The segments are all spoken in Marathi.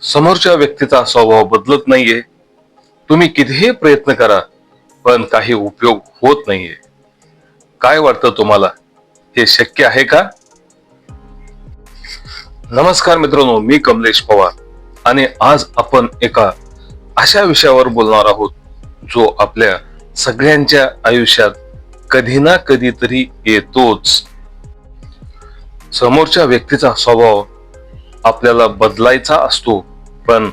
समोरच्या व्यक्तीचा स्वभाव बदलत नाहीये. तुम्ही कितीही प्रयत्न करा पण काही उपयोग होत नाहीये. काय वाटतं तुम्हाला, हे शक्य आहे का? नमस्कार मित्रांनो, मी कमलेश पवार आणि आज आपण एका अशा विषयावर बोलणार आहोत जो आपल्या सगळ्यांच्या आयुष्यात कधी ना कधीतरी येतोच. समोरच्या व्यक्तीचा स्वभाव आपल्याला बदलायचा असतो पण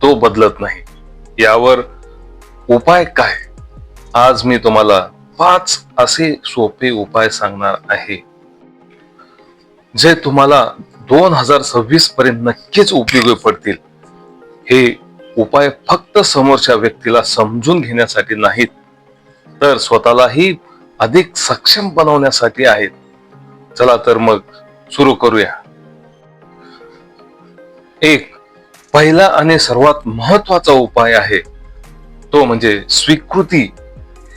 तो बदलत नाही. यावर उपाय काय? आज मी तुम्हाला 5 असे सोपे उपाय सांगणार आहे जे तुम्हाला 2026 पर्यंत नक्कीच उपयोगी पडतील. हे उपाय फक्त समोरच्या व्यक्तीला समजून घेण्यासाठी नाहीत, तर स्वतःलाही अधिक सक्षम बनवण्यासाठी आहेत. चला तर मग सुरू करूया. एक पहिला आणि सर्वात महत्वाचा उपाय आहे तो म्हणजे स्वीकृती,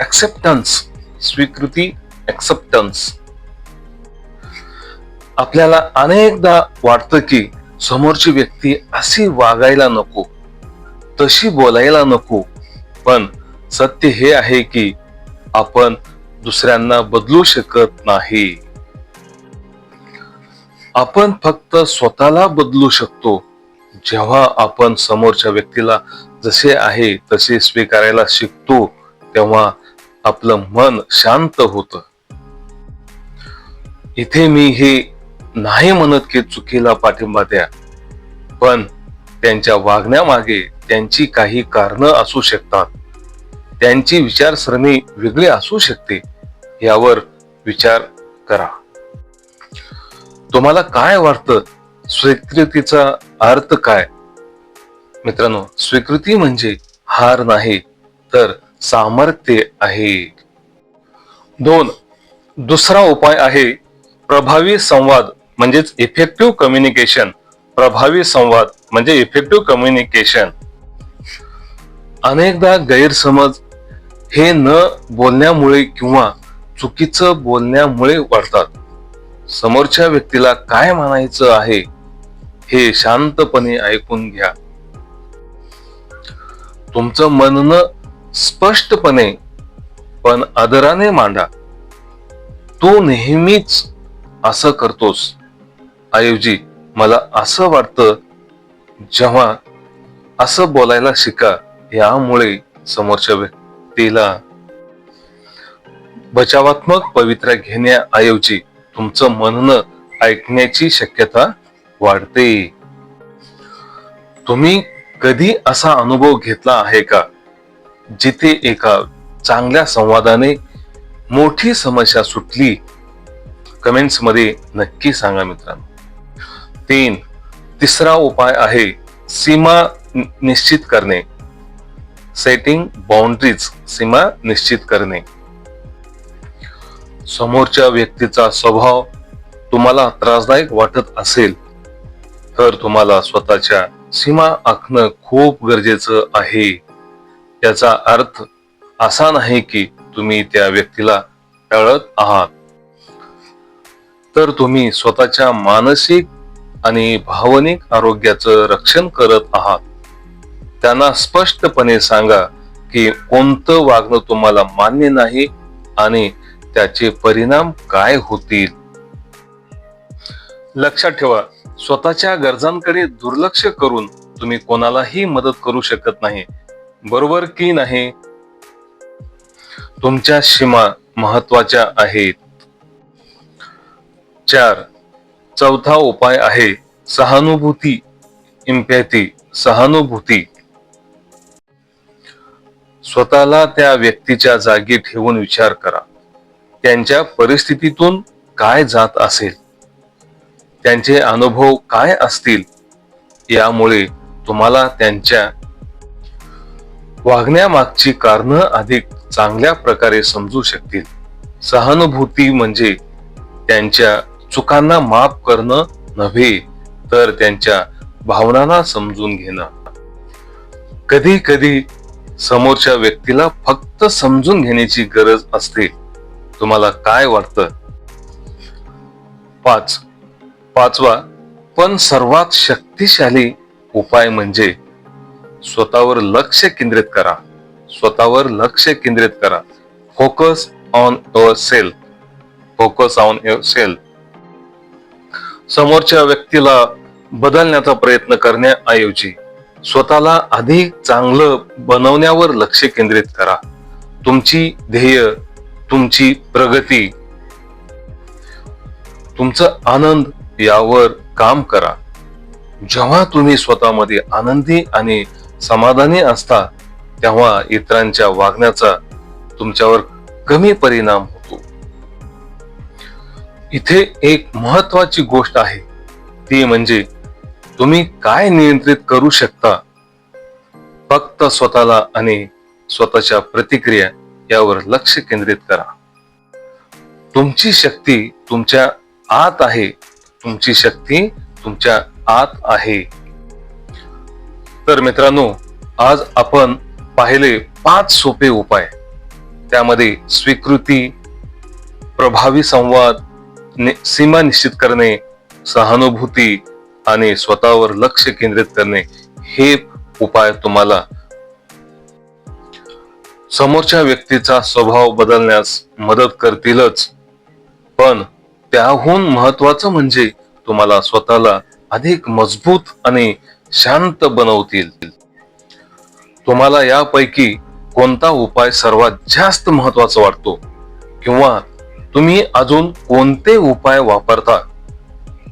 ऍक्सेप्टन्स. स्वीकृती, ऍक्सेप्टन्स. आपल्याला अनेकदा वाटतं की समोरची व्यक्ती अशी वागायला नको, तशी बोलायला नको, पण सत्य हे आहे की आपण दुसऱ्यांना बदलू शकत नाही. आपण फक्त स्वतःला बदलू शकतो जेव्हा आपण समोरच्या व्यक्तीला जसे आहे तसे स्वीकारायला शिकतो. तेव्हा आपलं मन शांत होतं. इथे मी हे नाही म्हणत की चुकीला पाठिंबा द्या, पण त्यांच्या वागण्यामागे त्यांची काही कारणं असू शकतात. त्यांची विचारसरणी वेगळी असू शकते. यावर विचार करा. तुम्हाला काय वाटतं, स्वीकृतीचा अर्थ काय? मित्रांनो, स्वीकृती म्हणजे हार नाही तर सामर्थ्य आहे. 2 दुसरा उपाय आहे प्रभावी संवाद म्हणजेच इफेक्टिव्ह कम्युनिकेशन. प्रभावी संवाद म्हणजे इफेक्टिव्ह कम्युनिकेशन. अनेकदा गैरसमज हे न बोलण्यामुळे किंवा चुकीचं बोलण्यामुळे वाढतात. समोरच्या व्यक्तीला काय म्हणायचं आहे हे शांतपणे ऐकून घ्या. तुमचं म्हणणं स्पष्टपणे पण आदराने मांडा. तू नेहमीच असं करतोस ऐवजी मला असं वाटतं, जेव्हा असं बोलायला शिका. यामुळे समोरच्या व्यक्तीला बचावात्मक पवित्रा घेण्याऐवजी तुमचं म्हणणं ऐकण्याची शक्यता वाढते. तुम्ही कधी असा अनुभव घेतला आहे का जिथे एका चांगल्या संवादाने मोठी समस्या सुटली? कमेंट्स मध्ये नक्की सांगा मित्रांनो. 3 तिसरा उपाय आहे सीमा निश्चित करणे. Setting boundaries. सीमा निश्चित करणे. समोरच्या व्यक्तीचा स्वभाव तुम्हाला त्रासदायक वाटत असेल तर तुम्हाला स्वतःच्या सीमा आखणं खूप गरजेचं आहे. याचा अर्थ असा नाही की तुम्ही त्या व्यक्तीला टाळत आहात, तर तुम्ही स्वतःच्या मानसिक आणि भावनिक आरोग्याचं रक्षण करत आहात. त्यांना स्पष्टपणे सांगा की कोणतं वागणं तुम्हाला मान्य नाही आणि त्याचे परिणाम काय होतील. लक्षात ठेवा, स्वतःच्या गरजांकडे दुर्लक्ष करून तुम्ही कोणालाही मदत करू शकत नाही, बरोबर की नाही? तुमच्या सीमा महत्वाच्या आहेत. 4 चौथा उपाय आहे सहानुभूती. एम्पॅथी. सहानुभूती. स्वतःला त्या व्यक्तीच्या जागी ठेवून विचार करा. त्यांच्या परिस्थितीतून काय जात असेल, त्यांचे अनुभव काय असतील. यामुळे तुम्हाला त्यांच्या वागण्यामागची कारणं अधिक चांगल्या प्रकारे समजू शकतील. सहानुभूती म्हणजे त्यांच्या चुकांना माफ करणं नव्हे, तर त्यांच्या भावनांना समजून घेणं. कधी कधी समोरच्या व्यक्तीला फक्त समजून घेण्याची गरज असते. तुम्हाला काय वाटतं? 5 पाचवा पण सर्वात शक्तिशाली उपाय म्हणजे स्वतःवर लक्ष केंद्रित करा. स्वतःवर लक्ष केंद्रित करा. Focus on your self. Focus on your self. समोरच्या व्यक्तीला बदलण्याचा प्रयत्न करण्याऐवजी स्वतःला अधिक चांगलं बनवण्यावर लक्ष केंद्रित करा. तुमची ध्येय, तुमची प्रगती, तुमचा आनंद यावर काम करा. जेव्हा तुम्ही स्वतःमध्ये आनंदी आणि समाधानी असता तेव्हा इतरांच्या वागण्याचा तुमच्यावर कमी परिणाम होतो. इथे एक महत्वाची गोष्ट आहे, ती म्हणजे तुम्ही काय नियंत्रित करू शकता. फक्त स्वतःला आणि स्वतःच्या प्रतिक्रिया यावर लक्ष केंद्रित करा. तुमची शक्ती तुमच्या आत आहे. तुमची शक्ती तुमच्या आत आहे. तर मित्रांनो, आज आपण पाहिले 5 सोपे उपाय. त्यामध्ये स्वीकृती, प्रभावी संवाद, सीमा निश्चित करणे, सहानुभूती आणि स्वतःवर लक्ष केंद्रित करणे हे उपाय तुम्हाला समोरच्या व्यक्तीचा स्वभाव बदलण्यास मदत करतीलच, पण त्याहून महत्वाचं म्हणजे तुम्हाला स्वतःला अधिक मजबूत आणि शांत बनवतील. तुम्हाला यापैकी कोणता उपाय सर्वात जास्त महत्वाचा वाटतो किंवा तुम्ही अजून कोणते उपाय वापरता?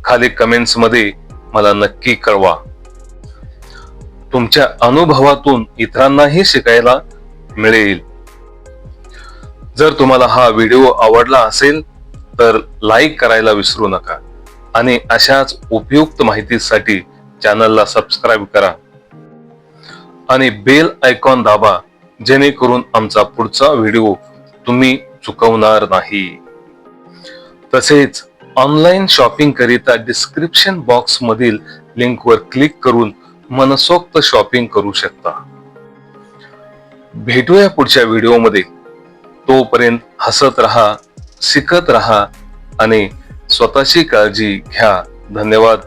खाली कमेंट्स मध्ये मला नक्की कळवा. तुमच्या अनुभवातून इतरांनाही शिकायला मिळेल. जर तुम्हाला हा व्हिडिओ आवडला असेल तर लाईक करायला विसरू नका आणि अशाच उपयुक्त माहितीसाठी चॅनलला सबस्क्राईब करा आणि बेल आयकॉन दाबा, जेणेकरून आमचा पुढचा व्हिडिओ तुम्ही चुकवणार नाही. तसेच ऑनलाईन शॉपिंग करिता डिस्क्रिप्शन बॉक्स मधील लिंकवर क्लिक करून मनसोक्त शॉपिंग करू शकता. भेटूया पुढच्या व्हिडिओमध्ये. तोपर्यंत हसत राहा, शिकत राहा आणि स्वतःची काळजी घ्या. धन्यवाद.